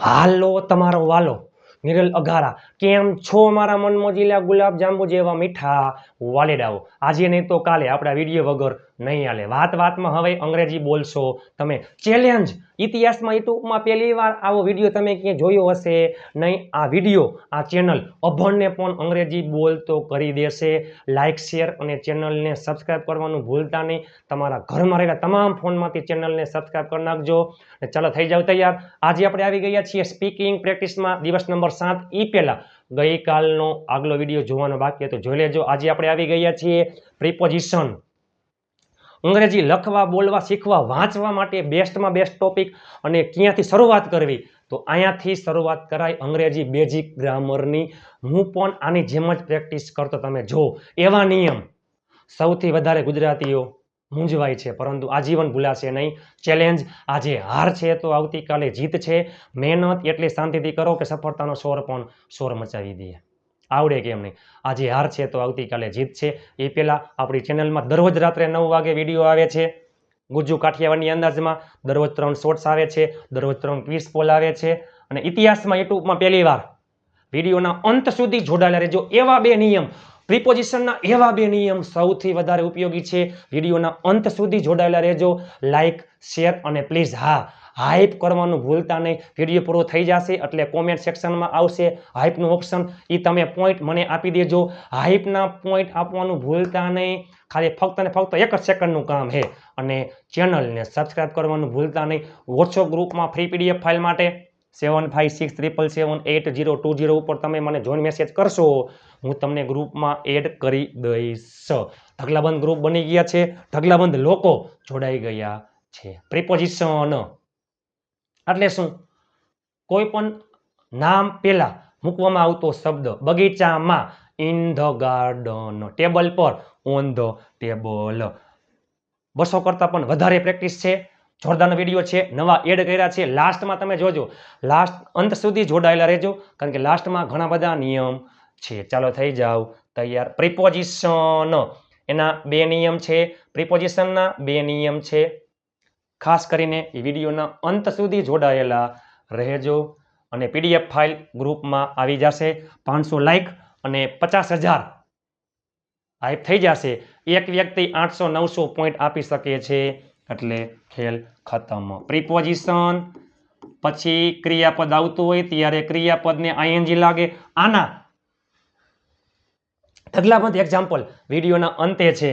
હાલો તમારો વાલો નિરલ અઘારા કેમ છો મારા મન મોજીલા ગુલાબ જાંબુ જેવા મીઠા વાલેડાઓ આજે નહીં તો કાલે આપણા વિડીયો વગર નહીં હાલે વાતમાં હવે અંગ્રેજી બોલશો તમે ચેલેન્જ ઇતિહાસમાં યુટ્યુબમાં પહેલી વાર આવો વિડીયો તમે ક્યાંય જોયો હશે નહીં આ વિડીયો આ ચેનલ અભણને પણ અંગ્રેજી બોલતો કરી દેશે લાઇક શેર અને ચેનલને સબસ્ક્રાઇબ કરવાનું ભૂલતા નહીં તમારા ઘરમાં રહેલા તમામ ફોનમાંથી ચેનલને સબસ્ક્રાઇબ કરી નાખજો અને ચાલો થઈ જાવ તૈયાર આજે આપણે આવી ગયા છીએ સ્પીકિંગ પ્રેક્ટિસમાં દિવસ નંબર 7 ઈ પહેલા ગઈકાલનો આગલો વિડીયો જોવાનો બાકી હતો જોઈ લેજો આજે આપણે આવી ગયા છીએ પ્રિપોઝિશન અંગ્રેજી લખવા બોલવા શીખવા વાંચવા માટે બેસ્ટમાં બેસ્ટ ટોપિક અને ક્યાંથી શરૂઆત કરવી તો અહીંયાથી શરૂઆત કરાય અંગ્રેજી બેઝિક ગ્રામરની હું પણ આની જેમ જ પ્રેક્ટિસ કરતો તમે જો એવા નિયમ સૌથી વધારે ગુજરાતીઓ મૂંઝવાય છે પરંતુ આજીવન ભૂલાશે નહીં ચેલેન્જ આજે હાર છે તો આવતીકાલે જીત છે મહેનત એટલી શાંતિથી કરો કે સફળતાનો શોર મચાવી દઈએ આવડે કેમ નહીં આજે હાર છે તો આવતીકાલે જીત છે એ પહેલાં આપણી ચેનલમાં દરરોજ રાત્રે 9 વાગે વિડીયો આવે છે ગુજ્જુ કાઠિયાવાડની અંદાજમાં દરરોજ 3 શોર્ટ્સ આવે છે દરરોજ 3 ક્વિઝ પોલ આવે છે અને ઇતિહાસમાં યુટ્યુબમાં પહેલી વાર વિડીયોના અંત સુધી જોડાયેલા રહેજો એવા બે નિયમ પ્રિપોઝિશનના એવા બે નિયમ સૌથી વધારે ઉપયોગી છે વિડીયોના અંત સુધી જોડાયેલા રહેજો લાઇક શેર અને પ્લીઝ હા હાઇપ કરવાનું ભૂલતા નહીં વિડીયો પૂરો થઈ જશે એટલે કોમેન્ટ સેક્શનમાં આવશે હાઇપનું ઓપ્શન એ તમે પોઈન્ટ મને આપી દેજો હાઇપના પોઈન્ટ આપવાનું ભૂલતા નહીં ખાલી ફક્ત ને ફક્ત 1 જ સેકન્ડનું કામ છે અને ચેનલને સબસ્ક્રાઇબ કરવાનું ભૂલતા નહીં વોટ્સએપ ગ્રુપમાં ફ્રી પીડીએફ ફાઇલ માટે 7567778020 ઉપર તમે મને જોઈન મેસેજ કરશો હું તમને ગ્રુપમાં એડ કરી દઈશ ઢગલાબંધ ગ્રુપ બની ગયા છે ઢગલાબંધ લોકો જોડાઈ ગયા છે પ્રિપોઝિશન એટલે શું કોઈ પણ નામ પહેલા મૂકવામાં આવતો શબ્દ બગીચામાં ઇન ધ ગાર્ડન ટેબલ પર ઓન ધ ટેબલ 200 કરતાં પણ વધારે પ્રેક્ટિસ છે જોરદારનો વિડીયો છે નવા એડ કર્યા છે લાસ્ટમાં તમે જોજો લાસ્ટ અંત સુધી જોડાયેલા રહેજો કારણ કે લાસ્ટમાં ઘણા બધા નિયમ છે ચાલો થઈ જાવ તૈયાર પ્રિપોઝિશન એના 2 નિયમ છે પ્રિપોઝિશનના 2 નિયમ છે ખાસ કરીને એ વિડીયોના અંત સુધી જોડાયેલા રહેજો અને પીડીએફ ફાઇલ ગ્રુપમાં આવી જશે 500 લાઇક અને 50,000 હાઈપ થઈ જશે એક વ્યક્તિ 800-900 પોઈન્ટ આપી શકે છે એટલે ખેલ ખતમ પ્રિપોઝિશન પછી ક્રિયાપદ આવતું હોય ત્યારે ક્રિયાપદને આઈએનજી લાગે આના ઢગલાબંધ એક્ઝામ્પલ વિડીયોના અંતે છે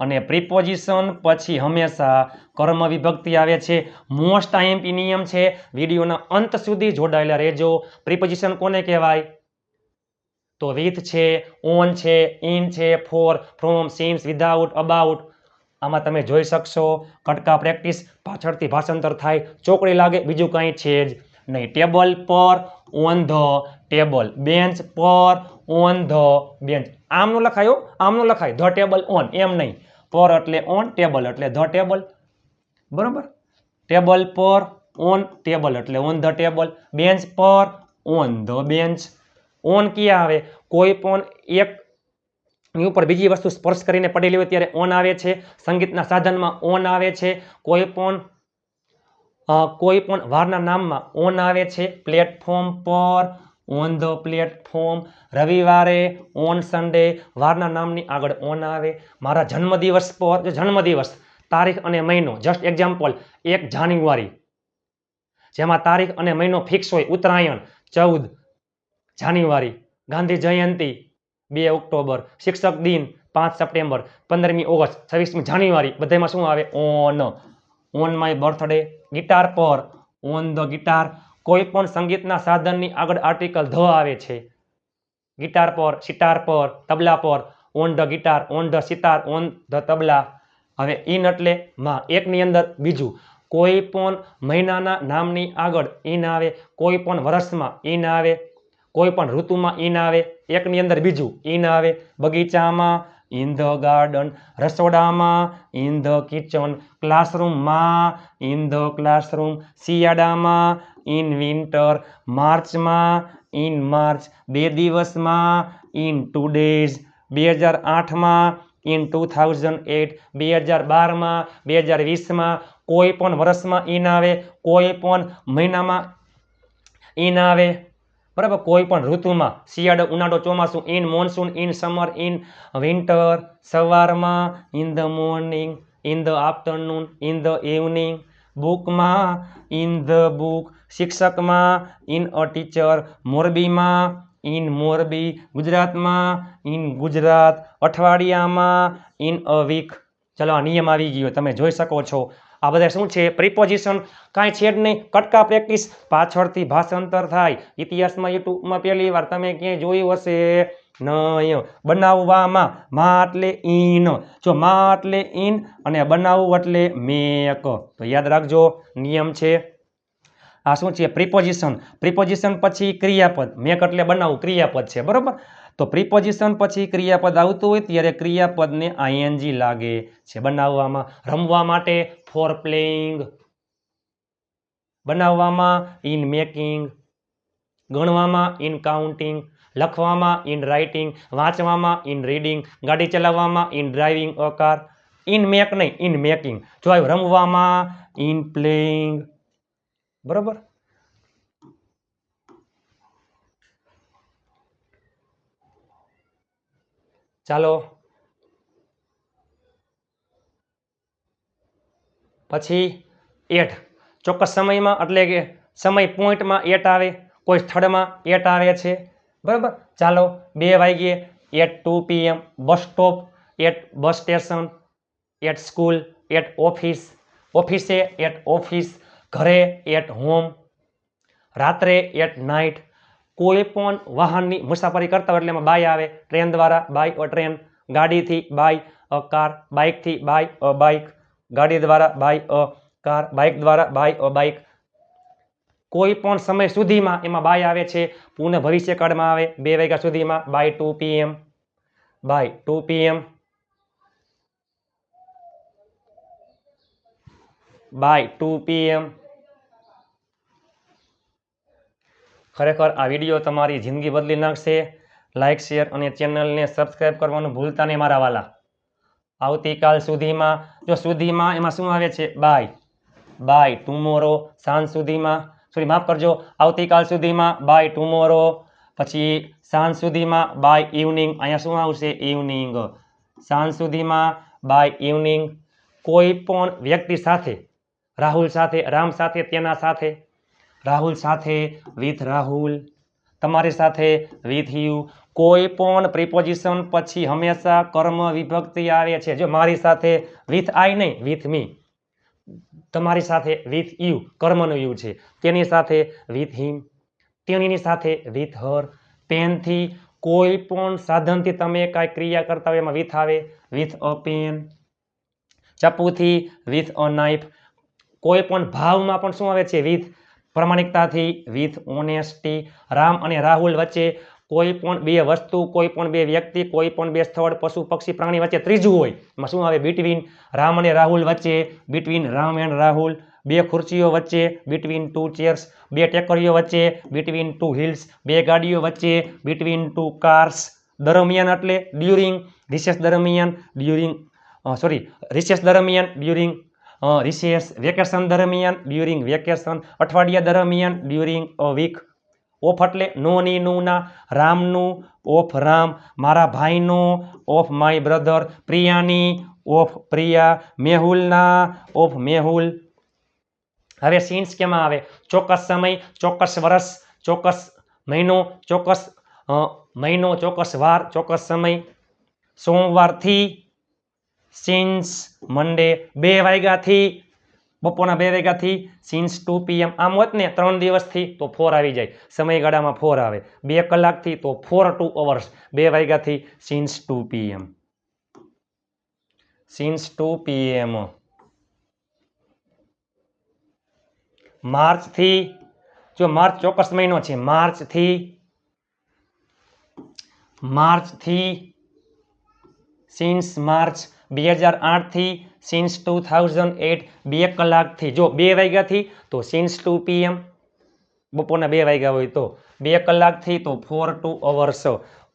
અને પ્રિપોઝિશન પછી હંમેશા કર્મ વિભક્તિ આવે છે મોસ્ટ આઈએમપી નિયમ છે વિડીયોના અંત સુધી જોડાયેલા રહેજો પ્રિપોઝિશન કોને કહેવાય તો વિથ છે ઓન છે ઇન છે for from since without about આમાં તમે જોઈ શકશો કટકા પ્રેક્ટિસ પાછળથી ભાષાંતર થાય ચોકડી લાગે બીજું કંઈ છે જ નહીં ટેબલ પર ઓન ધ ટેબલ બેન્ચ પર ઓન ધ બેન્ચ આમનું લખાય ધ ટેબલ ઓન એમ નહીં પર એટલે ઓન ટેબલ એટલે ધ ટેબલ બરોબર ટેબલ પર ઓન ટેબલ એટલે ઓન ધ ટેબલ બેન્ચ પર ઓન ધ બેન્ચ ઓન ક્યાં આવે કોઈ પણ એક ની ઉપર બીજી વસ્તુ સ્પર્શ કરીને પડેલી હોય ત્યારે ઓન આવે છે સંગીતના સાધનમાં ઓન આવે છે કોઈ પણ વારના નામમાં ઓન આવે છે પ્લેટફોર્મ પર ઓન ધ પ્લેટફોર્મ રવિવારે ઓન સન્ડે વારના નામની આગળ ઓન આવે મારા જન્મદિવસ પર જન્મદિવસ તારીખ અને મહિનો જસ્ટ એક્ઝામ્પલ 1 જાન્યુઆરી જેમાં તારીખ અને મહિનો ફિક્સ હોય ઉત્તરાયણ 14 જાન્યુઆરી ગાંધી જયંતિ 2 ઓક્ટોબર શિક્ષક દિન 5 સપ્ટેમ્બર 15મી ઓગસ્ટ 26મી જાન્યુઆરી બધામાં શું આવે ઓન માય બર્થડે ગિટાર પર ઓન ધ ગિટાર કોઈ પણ સંગીતના સાધનની આગળ આર્ટિકલ ધ આવે છે ગિટાર પર સિતાર પર તબલા પર on the guitar on the sitar on the tabla હવે ઇન એટલે માં એકની અંદર બીજું કોઈ પણ મહિનાના નામની આગળ ઇન આવે કોઈ પણ વર્ષમાં ઇન આવે કોઈ પણ ઋતુમાં ઇન આવે એકની અંદર બીજું ઇન આવે બગીચામાં ઇન ધ ગાર્ડન રસોડામાં ઇન ધ કિચન ક્લાસરૂમમાં ઇન ધ ક્લાસરૂમ શિયાળામાં ઇન વિન્ટર માર્ચમાં ઇન માર્ચ 2 દિવસમાં ઇન 2 ડેઝ 2008માં ઇન 2008 2012માં 2020માં કોઈ પણ વર્ષમાં ઇન આવે કોઈ પણ મહિનામાં ઇન આવે બરાબર કોઈ પણ ઋતુમાં શિયાળો ઉનાળો ચોમાસું in monsoon in summer in winter સવારમાં in the morning in the afternoon in the evening બુકમાં ઇન ધ બુક શિક્ષકમાં ઇન અ ટીચર મોરબીમાં ઇન મોરબી ગુજરાતમાં ઇન ગુજરાત અઠવાડિયામાં ઇન અ વીક ચલો આ નિયમ આવી ગયો તમે જોઈ શકો છો આ બધા શું છે પ્રિપોઝિશન કાંઈ છે જ નહીં કટકા પ્રેક્ટિસ પાછળથી ભાષાંતર થાય ઇતિહાસમાં યુટ્યુબમાં પહેલી વાર તમે ક્યાંય જોયું હશે નહીં બનાવવામાં માં એટલે ઇન જો માં એટલે ઇન અને બનાવવું એટલે મેક તો યાદ રાખજો નિયમ છે આ શું છે પ્રિપોઝિશન પછી ક્રિયાપદ મેક એટલે બનાવવું ક્રિયાપદ છે બરોબર તો પ્રિપોઝિશન પછી ક્રિયાપદ આવતું હોય ત્યારે ક્રિયાપદને આઈએનજી લાગે છે બનાવવામાં રમવા માટે ફોર પ્લેઇંગ બનાવવામાં ઇન મેકિંગ ગણવામાં ઇન કાઉન્ટિંગ લખવામાં ઇન રાઇટિંગ વાંચવામાં ઇન રીડિંગ ગાડી ચલાવવામાં in driving a car in make નહીં ઇન મેકિંગ જો આવ્યું રમવામાં ઇન પ્લેઇંગ બરોબર ચાલો પછી એટ ચોક્કસ સમયમાં એટલે કે સમય પોઈન્ટમાં એટ આવે કોઈ સ્થળમાં એટ આવે છે બરાબર ચાલો 2 વાગ્યે at 2 PM bus stop at bus station at school at office ઓફિસે એટ ઓફિસ ઘરે એટ હોમ રાત્રે એટ નાઇટ કોઈ પણ વાહનની મુસાફરી કરતા હોય એટલે એમાં બાય આવે ટ્રેન દ્વારા બાય અ ટ્રેન ગાડીથી બાય અ કાર બાઇકથી બાય અ બાઇક ગાડી દ્વારા બાય અ કાર બાઇક દ્વારા બાય અ બાઇક કોઈ પણ સમય સુધીમાં એમાં બાય આવે છે પુનઃ ભવિષ્યકાળમાં આવે 2 વાગ્યા સુધીમાં by 2 PM by 2 PM by 2 PM ખરેખર આ વિડીયો તમારી જિંદગી બદલી નાખશે લાઇક શેર અને ચેનલને સબસ્ક્રાઇબ કરવાનું ભૂલતા નહીં મારા વાલા આવતીકાલ સુધીમાં જો સુધીમાં એમાં શું આવે છે બાય ટુમોરો સાંજ સુધીમાં સોરી માફ કરજો આવતીકાલ સુધીમાં બાય ટુમોરો પછી સાંજ સુધીમાં બાય ઇવનિંગ અહીંયા શું આવશે ઇવનિંગ સાંજ સુધીમાં બાય ઇવનિંગ કોઈ પણ વ્યક્તિ સાથે રાહુલ સાથે રામ સાથે તેના સાથે રાહુલ સાથે વિથ રાહુલ તમારી સાથે વિથ યુ કોઈ પણ પ્રિપોઝિશન પછી હંમેશા કર્મ વિભક્તિ આવે છે જો મારી સાથે વિથ આઈ નહીં વિથ મી તમારી સાથે વિથ યુ કર્મનો યુ છે તેની સાથે વિથ હિમ તેણીની સાથે વિથ હર પેનથી કોઈ પણ સાધનથી તમે કાંઈ ક્રિયા કરતા હોય એમાં વિથ આવે વિથ અ પેન ચપ્પુથી વિથ અ નાઇફ કોઈ પણ ભાવમાં પણ શું આવે છે વિથ પ્રામાણિકતાથી વિથ ઓનેસ્ટી રામ અને રાહુલ વચ્ચે કોઈ પણ બે વસ્તુ કોઈ પણ બે વ્યક્તિ કોઈ પણ બે સ્થળ પશુ પક્ષી પ્રાણી વચ્ચે ત્રીજું હોય એમાં શું આવે બિટવીન રામ અને રાહુલ વચ્ચે બિટવીન રામ એન્ડ રાહુલ બે ખુરશીઓ વચ્ચે બિટવીન 2 ચેર્સ બે ટેકરીઓ વચ્ચે બિટવીન 2 હિલ્સ બે ગાડીઓ વચ્ચે બિટવીન 2 કાર્સ દરમિયાન એટલે ડ્યુરિંગ રિસેસ દરમિયાન ડ્યુરિંગ રિસેસ દરમિયાન ડ્યુરિંગ રિસેસ વેકેશન દરમિયાન ડ્યુરિંગ વેકેશન અઠવાડિયા દરમિયાન ડ્યુરિંગ અ વીક ઓફ એટલે નોની નુના રામનું ઓફ રામ મારા ભાઈનો ઓફ માય બ્રધર પ્રિયાની ઓફ પ્રિયા મેહુલના ઓફ મેહુલ હવે સિન્સ કેમાં આવે ચોક્કસ સમય ચોક્કસ વર્ષ ચોક્કસ મહિનો ચોક્કસ વાર ચોક્કસ સમય સોમવારથી સિન્સ મંડે 2 વાગ્યાથી બપોરના 2 વાગ્યાથી સિન્સ 2 PM આમ હોત ને 3 દિવસથી તો 4 આવી જાય સમયગાળામાં 4 આવે 2 કલાકથી તો 4 2 અવર્સ 2 વાગ્યાથી સિન્સ 2 PM સિન્સ 2 PM માર્ચથી જો માર્ચ ચોક્કસ મહિનો છે માર્ચથી સિન્સ માર્ચ 2008 થી સિન્સ 2008 2 કલાકથી જો 2 વાગ્યાથી તો સિન્સ 2 PM બપોરના 2 વાગ્યા હોય તો 2 કલાકથી તો 4 2 અવર્સ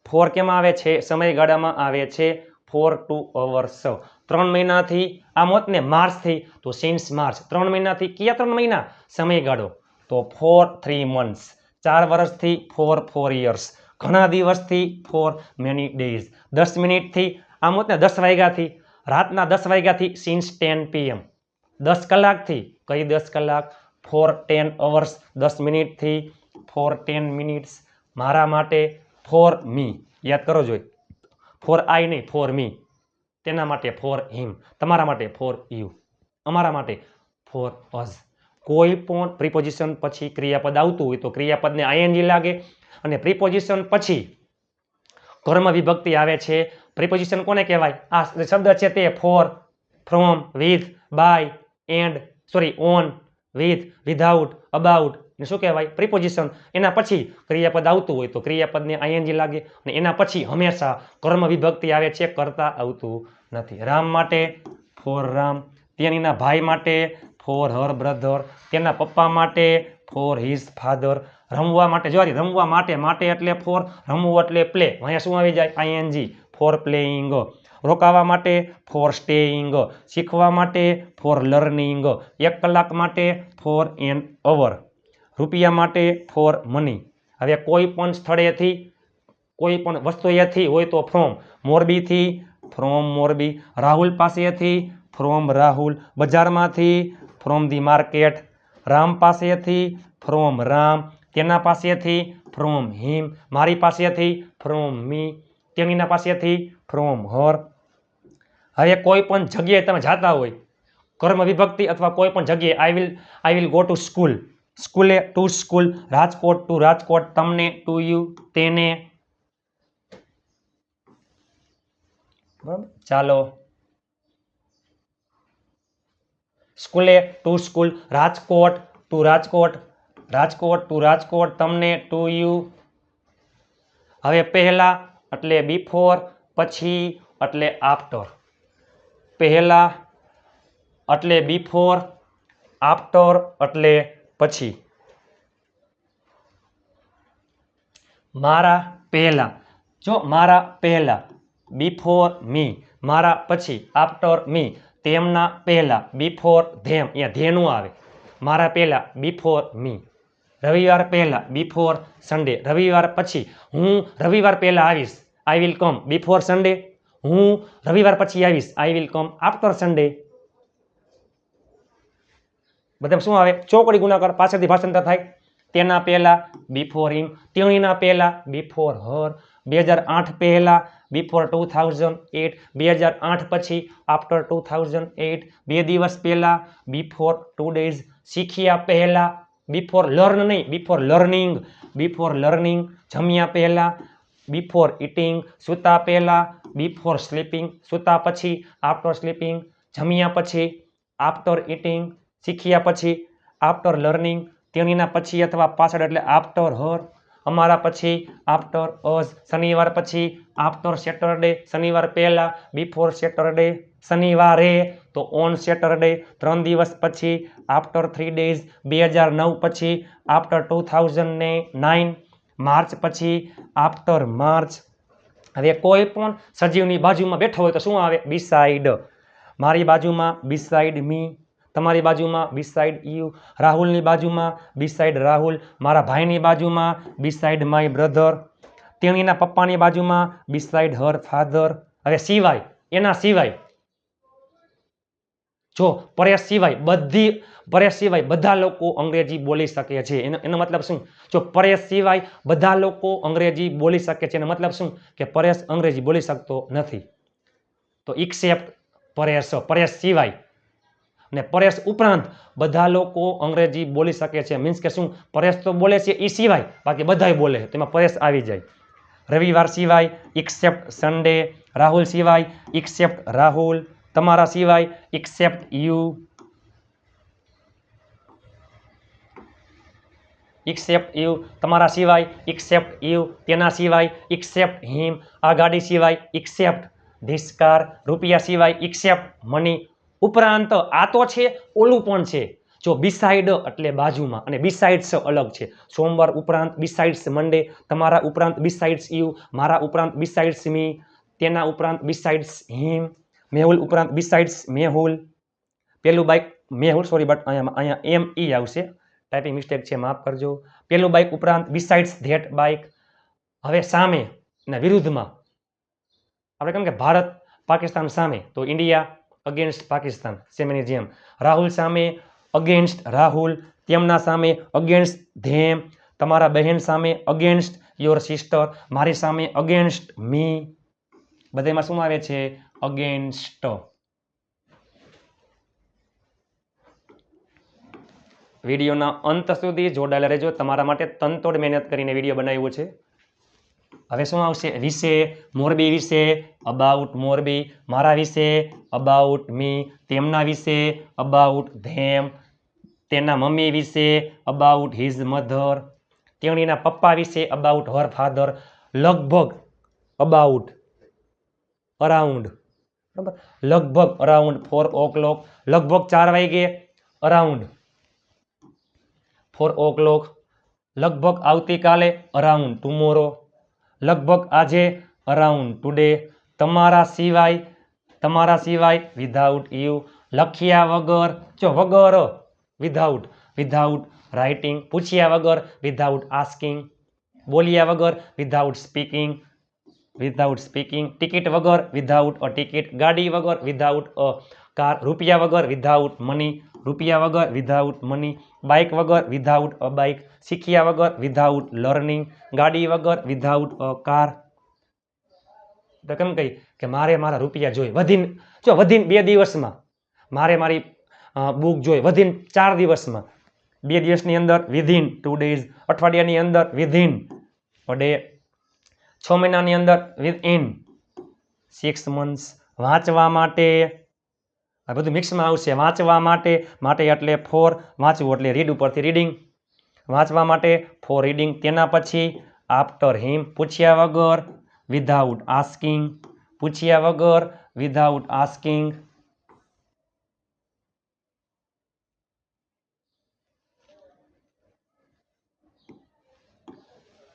4 કેમાં આવે છે સમયગાળામાં આવે છે 4 2 અવર્સ 3 મહિનાથી આમ હોત ને માર્ચથી તો સિન્સ માર્ચ 3 મહિનાથી કયા 3 મહિના સમયગાળો તો 4 3 months 4 વર્ષથી ફોર 4 years, ઘણા દિવસથી ફોર મેની ડેઝ, 10 મિનિટથી આમ હોત ને 10 વાગ્યાથી, રાતના 10 વાગ્યાથી સિન્સ 10 PM, 10 કલાકથી કઈ 10 કલાક, ફોર 10 hours, 10 મિનિટથી ફોર 10 મિનિટ્સ, મારા માટે ફોર મી, યાદ કરો જોઈએ, ફોર આઈ નહીં, ફોર મી, તેના માટે ફોર હિમ, તમારા માટે ફોર યુ, અમારા માટે ફોર અસ. કોઈ પણ પ્રિપોઝિશન પછી ક્રિયાપદ આવતું હોય તો ક્રિયાપદને આઈએનજી લાગે, અને પ્રિપોઝિશન પછી કર્મ વિભક્તિ આવે છે. પ્રિપોઝિશન કોને કહેવાય? આ શબ્દ છે તે for, from, with, by, and, sorry on, with, without, about, શું કહેવાય? પ્રિપોઝિશન. એના પછી ક્રિયાપદ આવતું હોય તો ક્રિયાપદને આઈએનજી લાગે, અને એના પછી હંમેશા કર્મ વિભક્તિ આવે છે, કરતા આવતું નથી. રામ માટે ફોર રામ, તેણીના ભાઈ માટે ફોર હર બ્રધર, તેના પપ્પા માટે ફોર હિઝ ફાધર. રમવા માટે, જો રમવા માટે, માટે એટલે ફોર, રમવું એટલે પ્લે, અહીંયા શું આવી જાય? ING, four playing. રોકાવા માટે ફોર સ્ટેઇંગ, શીખવા માટે ફોર લર્નિંગ, 1 કલાક માટે ફોર એન અવર, રૂપિયા માટે ફોર મની. હવે કોઈ પણ સ્થળેથી, કોઈ પણ વસ્તુએથી હોય તો ફ્રોમ, મોરબીથી ફ્રોમ મોરબી, રાહુલ પાસેથી ફ્રોમ રાહુલ, બજારમાંથી ફ્રોમ ધી માર્કેટ, રામ પાસેથી ફ્રોમ રામ, તેના પાસેથી ફ્રોમ હિમ, મારી પાસેથી ફ્રોમ મી, તેણીના પાસેથી ફ્રોમ હર. હવે કોઈ પણ જગ્યાએ તમે જાતા હોય, કર્મ વિભક્તિ અથવા કોઈ પણ જગ્યાએ I will go to school, સ્કૂલે to school, Rajkot to Rajkot, તમને ટુ યુ, તેને. બરાબર, ચાલો. સ્કૂલે to school, Rajkot to Rajkot, Rajkot to Rajkot, તમને ટુ યુ. હવે પહેલા એટલે બિફોર, પછી એટલે આફ્ટર. પહેલા એટલે બિફોર, આફ્ટર એટલે પછી. મારા પહેલા, જો મારા પહેલા, બિફોર મી, મારા પછી, આફ્ટર મી, તેમના પહેલા, બિફોર ધેમ, અહીંયા ધેનું આવે, મારા પહેલા, બિફોર મી. રવિવાર પહેલા, બિફોર સન્ડે, રવિવાર પછી, હું રવિવાર પહેલા આવીશ, I will come before Sunday, હું રવિવાર પછી આવીશ, I will come after Sunday. બધા શું આવે? ચોકડી ગુણાકાર, પાછળથી ભાષાંતર થાય. તેના પહેલા બિફોર હિમ, તેણીના પહેલા બિફોર હર, 2008 પહેલા બિફોર 2008, 2008 પછી આફ્ટર 2008, 2 દિવસ પહેલા બિફોર 2 days, શીખ્યા પહેલા બિફોર લર્ન નહીં, બિફોર લર્નિંગ, બિફોર લર્નિંગ, જમ્યા પહેલા બિફોર ઇટિંગ, સૂતા પહેલા બિફોર સ્લીપિંગ, સૂતા પછી આફ્ટર સ્લીપિંગ, જમ્યા પછી આફ્ટર ઇટિંગ, શીખ્યા પછી આફ્ટર લર્નિંગ, તેણીના પછી અથવા પાછળ એટલે આફ્ટર હર, અમારા પછી આફ્ટર અસ, શનિવાર પછી આફ્ટર સેટરડે, શનિવાર પહેલા બિફોર સેટરડે, શનિવારે તો ઓન સેટરડે, 3 દિવસ પછી આફ્ટર 3 days, 2009 પછી આફ્ટર 2009, માર્ચ પછી આફ્ટર માર્ચ. હવે કોઈ પણ સજીવની બાજુમાં બેઠો હોય તો શું આવે? બિસાઇડ. મારી બાજુમાં બિસાઇડ મી, તમારી બાજુમાં બિસાઇડ યુ, રાહુલની બાજુમાં બિસાઇડ રાહુલ, મારા ભાઈની બાજુમાં બિસાઇડ માય બ્રધર, તેણીના પપ્પાની બાજુમાં બિસાઇડ હર ફાધર. હવે સિવાય, એના સિવાય, જો પરેશ સિવાય બધા લોકો અંગ્રેજી બોલી શકે છે. એનો મતલબ શું? જો પરેશ સિવાય બધા લોકો અંગ્રેજી બોલી શકે છે, એનો મતલબ શું? કે પરેશ અંગ્રેજી બોલી શકતો નથી. તો એક્સેપ્ટ પરેશ, પરેશ સિવાય. ને પરેશ ઉપરાંત બધા લોકો અંગ્રેજી બોલી શકે છે, મીન્સ કે શું? પરેશ તો બોલે છે એ સિવાય બાકી બધાય બોલે, તેમાં પરેશ આવી જાય. રવિવાર સિવાય એક્સેપ્ટ સન્ડે, રાહુલ સિવાય એક્સેપ્ટ રાહુલ, તમારા સિવાય એક્સેપ્ટ યુ, એક્સેપ્ટ યુ, તમારા સિવાય એક્સેપ્ટ યુ, તેના સિવાય એક્સેપ્ટ હિમ, આ ગાડી સિવાય એક્સેપ્ટ ધીસ કાર, રૂપિયા સિવાય એક્સેપ્ટ મની. ઉપરાંત આ તો છે, ઓલું પણ છે. જો બિસાઇડ એટલે બાજુમાં, અને બિસાઇડ્સ અલગ છે. સોમવાર ઉપરાંત બિસાઇડ્સ મંડે, તમારા ઉપરાંત બિસાઇડ્સ યુ, મારા ઉપરાંત બિસાઇડ્સ મી, તેના ઉપરાંત બિસાઇડ્સ હિમ, મેહુલ ઉપરાંત બિસાઇડ્સ મેહુલ. પેલું બાઈક મેહુલ, સોરી બટ અહીંયા એમ ઈ આવશે, ટાઈપિંગ મિસ્ટેક છે, માફ કરજો. પેલું બાઇક ઉપરાંત બિસાઇડ્સ ધેટ બાઇક. હવે સામે ના વિરુદ્ધમાં આપણે કેમ કે ભારત પાકિસ્તાન સામે તો ઇન્ડિયા અગેન્સ્ટ પાકિસ્તાન, સેમ એની જેમ. રાહુલ સામે અગેન્સ્ટ રાહુલ, તેમના સામે અગેન્સ્ટ ધેમ, તમારા બહેન સામે અગેન્સ્ટ યોર સિસ્ટર, મારી સામે અગેન્સ્ટ મી. બધામાં શું આવે છે? અગેન્સ્ટ. વિડીયોના અંત સુધી જોડાયેલા રહેજો. તમારા માટે તનતોડ મહેનત કરીને વિડીયો બનાવ્યો છે. હવે શું આવશે? વિશે, મોરબી વિશે, અબાઉટ મોરબી, મારા વિશે, અબાઉટ મી, તેમના વિશે, અબાઉટ ધેમ, તેના મમ્મી વિશે, અબાઉટ હિઝ મધર, તેણીના પપ્પા વિશે, અબાઉટ હર ફાધર, લગભગ, અબાઉટ, અરાઉન્ડ, બરાબર, લગભગ અરાઉન્ડ 4 o'clock, લગભગ 4 વાગે, અરાઉન્ડ 4 o'clock, લગભગ આવતીકાલે, અરાઉન્ડ ટુમોરો, લગભગ આજે, અરાઉન્ડ ટુડે, તમારા સિવાય, વિધાઉટ યુ, લખ્યા વગર, વગર, વિધાઉટ, વિધાઉટ રાઇટિંગ, પૂછ્યા વગર, વિધાઉટ આસ્કિંગ, બોલ્યા વગર, વિધાઉટ સ્પીકિંગ, ટિકિટ વગર, વિધાઉટ અ ટિકિટ, ગાડી વગર, વિધાઉટ અ કાર, રૂપિયા વગર, વિધાઉટ મની, રૂપિયા વગર, વિધાઉટ મની, બાઇક વગર, વિધાઉટ અ બાઇક, શીખ્યા વગર, વિધાઉટ લર્નિંગ, ગાડી વગર, વિધાઉટ અ કાર. તો કેમ કહી કે મારે મારા રૂપિયા જોઈએ વધીને 2 દિવસમાં, મારે મારી બુક જોઈએ વધીને 4 દિવસમાં, 2 દિવસની અંદર, વિધિન 2 days, અઠવાડિયાની અંદર, વિધિન અ ડે, 6 મહિનાની અંદર, વિથઇન 6 months. વાંચવા માટે, આ બધું મિક્સમાં આવશે. વાંચવા માટે એટલે ફોર, વાંચવું એટલે રીડ ઉપરથી રીડિંગ, વાંચવા માટે ફોર રીડિંગ. તેના પછી આફ્ટર હિમ, પૂછ્યા વગર, વિધાઉટ આસ્કિંગ, પૂછ્યા વગર, વિધાઉટ આસ્કિંગ.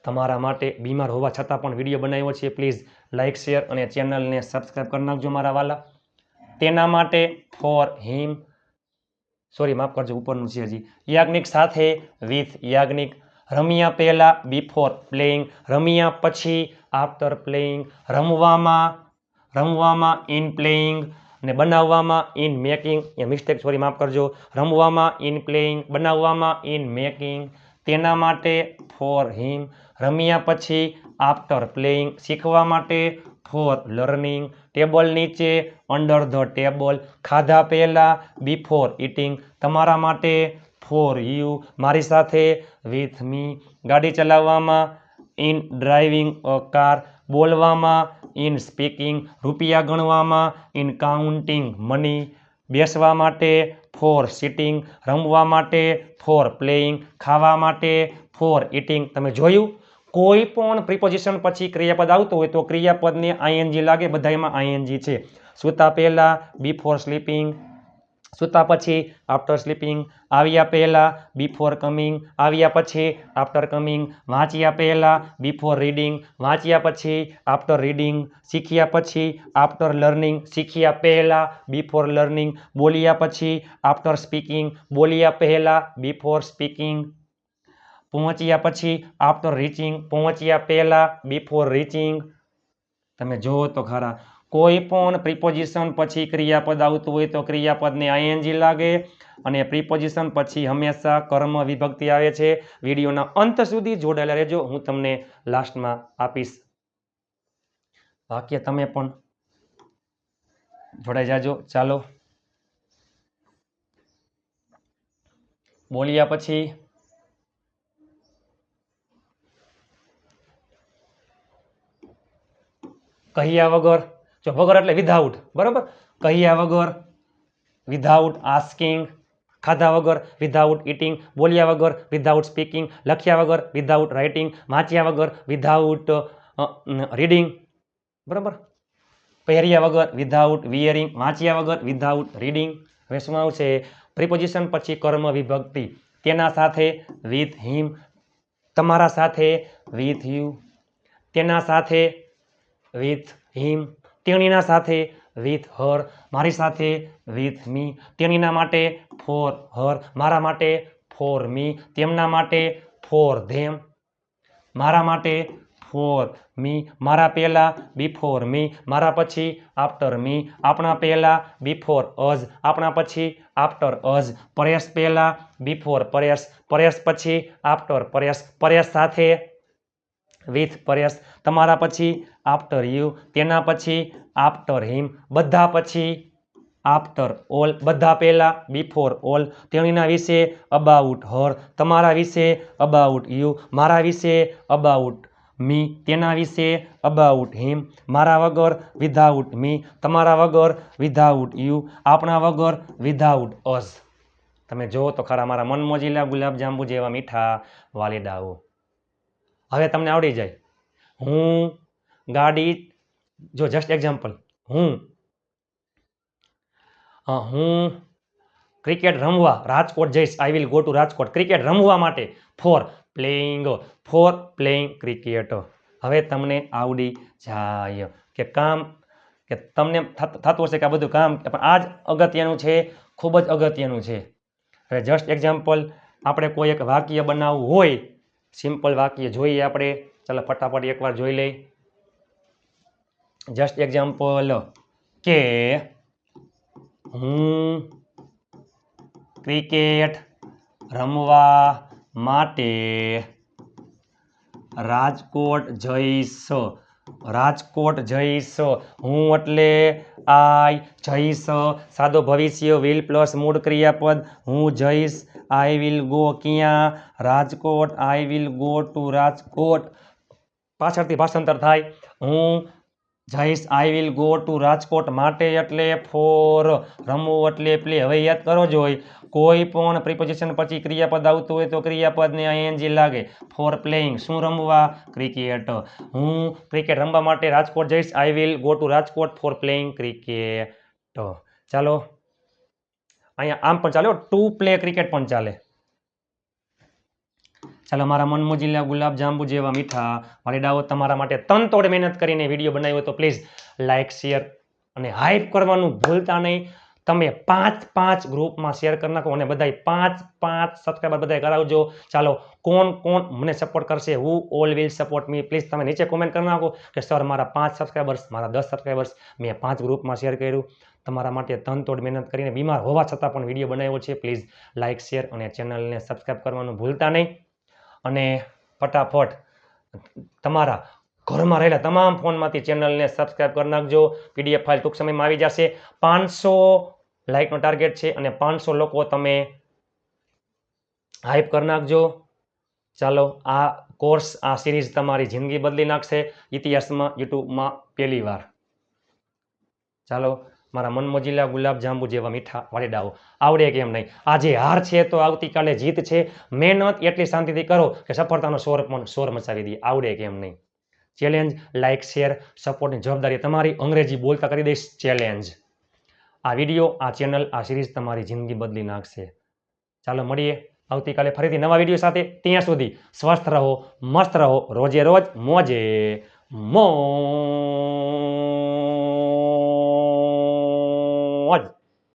તમારા માટે બીમાર હોવા છતાં પણ વિડીયો બનાવ્યો છે. પ્લીઝ લાઇક, શેર અને ચેનલને સબસ્ક્રાઈબ કરી નાખજો મારા વાલા. તેના માટે ફોર હિમ, સોરી માફ કરજો, ઉપરનું છે હજી. યાજ્ઞિક સાથે, વિથ યાજ્ઞિક. રમ્યા પહેલા, બિફોર પ્લેઇંગ, રમ્યા પછી, આફ્ટર પ્લેઇંગ. રમવામાં ઇન પ્લેઇંગ, અને બનાવવામાં in making. A mistake, sorry માફ કરજો. રમવામાં ઇન પ્લેઇંગ, બનાવવામાં ઇન મેકિંગ. તેના માટે ફોર હિમ. રમ્યા પછી, આફ્ટર પ્લેઇંગ. શીખવા માટે ફોર લર્નિંગ. ટેબલ નીચે, અંડર ધ ટેબલ. ખાધા પહેલા, બિફોર ઇટિંગ. તમારા માટે ફોર યુ, મારી સાથે, વિથ મી. ગાડી ચલાવવામાં, ઇન ડ્રાઇવિંગ અ કાર. બોલવામાં, ઇન સ્પીકિંગ. રૂપિયા ગણવામાં, ઇન કાઉન્ટિંગ મની. બેસવા માટે ફોર સિટિંગ. રમવા માટે ફોર પ્લેઇંગ. ખાવા માટે ફોર ઇટિંગ. તમે જોયું, કોઈ પણ પ્રિપોઝિશન પછી ક્રિયાપદ આવતું હોય તો ક્રિયાપદને આઈએનજી લાગે. બધામાં આઈએનજી છે. સૂતા પહેલા, બિફોર સ્લીપિંગ. સૂતા પછી, આફ્ટર સ્લીપિંગ. આવ્યા પહેલા, બિફોર કમિંગ. આવ્યા પછી, આફ્ટર કમિંગ. વાંચ્યા પહેલા, બિફોર રીડિંગ. વાંચ્યા પછી, આફ્ટર રીડિંગ. શીખ્યા પછી, આફ્ટર લર્નિંગ. શીખ્યા પહેલા, બિફોર લર્નિંગ. બોલ્યા પછી, આફ્ટર સ્પીકિંગ. બોલ્યા પહેલા, બિફોર સ્પીકિંગ. પહોંચ્યા પછી, આફ્ટર રીચિંગ. પહોંચ્યા પહેલા, બિફોર રીચિંગ. તમે જુઓ તો ખરા, કોઈ પણ પ્રિપોઝિશન પછી ક્રિયાપદ આવતું હોય તો ક્રિયાપદને આઈએનજી લાગે, અને પ્રિપોઝિશન પછી હંમેશા કર્મ વિભક્તિ આવે છે. વિડીયોના અંત સુધી જોડાયેલા રહેજો. હું તમને લાસ્ટમાં આપીશ વાક્ય, તમે પણ જોડાઈ જાજો. ચાલો, બોલ્યા પછી, કહ્યા વગર, વગર એટલે વિધાઉટ, બરાબર. કહ્યા વગર, વિધાઉટ આસ્કિંગ. ખાધા વગર, વિધાઉટ ઇટિંગ. બોલ્યા વગર, વિધાઉટ સ્પીકિંગ. લખ્યા વગર, વિધાઉટ રાઇટિંગ. વાંચ્યા વગર, વિધાઉટ રીડિંગ, બરાબર. પહેર્યા વગર, વિધાઉટ વિયરિંગ. વાંચ્યા વગર, વિધાઉટ રીડિંગ. હવે શું આવશે? પ્રિપોઝિશન પછી કર્મ વિભક્તિ. તેના સાથે, વિથ હિમ. તમારા સાથે, વિથ યુ. તેના સાથે, વિથ હિમ. તેણીના સાથે, વિથ હર. મારી સાથે, વિથ મી. તેણીના માટે ફોર હર. મારા માટે ફોર મી, તેમના માટે ફોર ધેમ, મારા માટે ફોર મી, મારા પહેલા બિફોર મી, મારા પછી આફ્ટર મી, આપણા પહેલા બિફોર અઝ, આપણા પછી આફ્ટર અઝ, પરેશ પહેલા બિફોર પરેશ, પરેશ પછી આફ્ટર પરેશ, પરેશ સાથે વિથ પરેશ, તમારા પછી આફ્ટર યુ, તેના પછી આફ્ટર હિમ, બધા પછી આફ્ટર ઓલ, બધા પહેલા બિફોર ઓલ, તેણીના વિશે અબાઉટ હર, તમારા વિશે અબાઉટ યુ, મારા વિશે અબાઉટ મી, તેના વિશે અબાઉટ હિમ, મારા વગર વિધાઉટ મી, તમારા વગર વિધાઉટ યુ, આપણા વગર વિધાઉટ અઝ. તમે જુઓ તો ખરા મારા મનમોજીલા ગુલાબજાંબુ જેવા મીઠા વાલીડાઓ. હવે તમને આવડી જાય. હું ગાડી, જો જસ્ટ એક્ઝામ્પલ, હું ક્રિકેટ રમવા રાજકોટ જઈશ. I will go to Rajkot. Cricket રમવા માટે ફોર પ્લેઇંગ ક્રિકેટ. હવે તમને આવડી જાય કે કામ, કે તમને થતું હશે કે આ બધું કામ, પણ આ જ અગત્યનું છે, ખૂબ જ અગત્યનું છે. હવે જસ્ટ એક્ઝામ્પલ, આપણે કોઈ એક વાક્ય બનાવવું હોય, સિમ્પલ વાક્ય જોઈએ આપણે. ચાલો ફટાફટ એકવાર જોઈ લઈ. જસ્ટ એક્ઝામ્પલ કે હું ક્રિકેટ રમવા માટે રાજકોટ જઈશ. રાજકોટ જઈશ. હું એટલે આઈ, જઈશ સાદો ભવિષ્ય, વિલ પ્લસ મૂળ ક્રિયાપદ. હું જઈશ, આઈ વિલ ગો ક્યાં? રાજકોટ. આઈ વિલ ગો ટુ રાજકોટ. પાછળથી ભાષાંતર થાય. હું જઈશ, I will go to Rajkot. માટે એટલે ફોર, રમવું એટલે પ્લે. હવે યાદ કરો જોઈ, કોઈ પણ પ્રિપોઝિશન પછી ક્રિયાપદ આવતું હોય તો ક્રિયાપદને આઈએનજી લાગે. ફોર પ્લેઇંગ, શું રમવા? ક્રિકેટ. હું ક્રિકેટ રમવા માટે રાજકોટ જઈશ. I will go to Rajkot for playing cricket. ચાલો અહીંયા આમ પણ ચાલે, ટુ પ્લે ક્રિકેટ પણ ચાલે. ચાલો મારા મનમોજીલા ગુલાબજાંબુ જેવા મીઠા વાલીડાઓ, તમારા માટે તનતોડ મહેનત કરીને વિડીયો બનાવ્યો તો પ્લીઝ લાઇક, શેર અને હાઈપ કરવાનું ભૂલતા નહીં. તમે 5 ગ્રુપમાં શેર કરી નાખો અને બધાય 5 સબસ્ક્રાઈબર બધાય કરાવજો. ચાલો કોણ મને સપોર્ટ કરશે? Who all will support me? Please તમે નીચે કોમેન્ટ કરી નાખો કે સર મારા 5 સબસ્ક્રાઈબર્સ, મારા 10 સબસ્ક્રાઈબર્સ, મેં 5 ગ્રુપમાં શેર કર્યું. તમારા માટે તનતોડ મહેનત કરીને બીમાર હોવા છતાં પણ વિડીયો બનાવ્યો છે. પ્લીઝ લાઇક, શેર અને ચેનલને સબસ્ક્રાઈબ કરવાનું ભૂલતા નહીં. અને ફટાફટ તમારા ઘરમાં રહેલા તમામ ફોનમાંથી ચેનલને સબસ્ક્રાઈબ કરી નાખજો. પીડીએફ ફાઇલ ટૂંક સમયમાં આવી જશે. 500 લાઇકનો ટાર્ગેટ છે અને 500 લોકો તમે હાઈપ કરી નાખજો. ચાલો આ કોર્સ, આ સિરીઝ તમારી જિંદગી બદલી નાખશે. ઇતિહાસમાં યુટ્યુબમાં પહેલી વાર. ચાલો મારા મનમોજીલા ગુલાબજાંબુ જેવા મીઠા વાલીડાઓ, આવડે કેમ નહીં? આજે હાર છે તો આવતીકાલે જીત છે. મહેનત એટલી શાંતિથી કરો કે સફળતાનો શોર મચાવી દઈએ. આવડે કેમ નહીં? ચેલેન્જ, લાઇક, શેર, સપોર્ટની જવાબદારી તમારી. અંગ્રેજી બોલતા કરી દઈશ ચેલેન્જ. આ વિડીયો, આ ચેનલ, આ સિરીઝ તમારી જિંદગી બદલી નાખશે. ચાલો મળીએ આવતીકાલે ફરીથી નવા વિડીયો સાથે. ત્યાં સુધી સ્વસ્થ રહો, મસ્ત રહો, રોજે રોજ મોજે મોજ.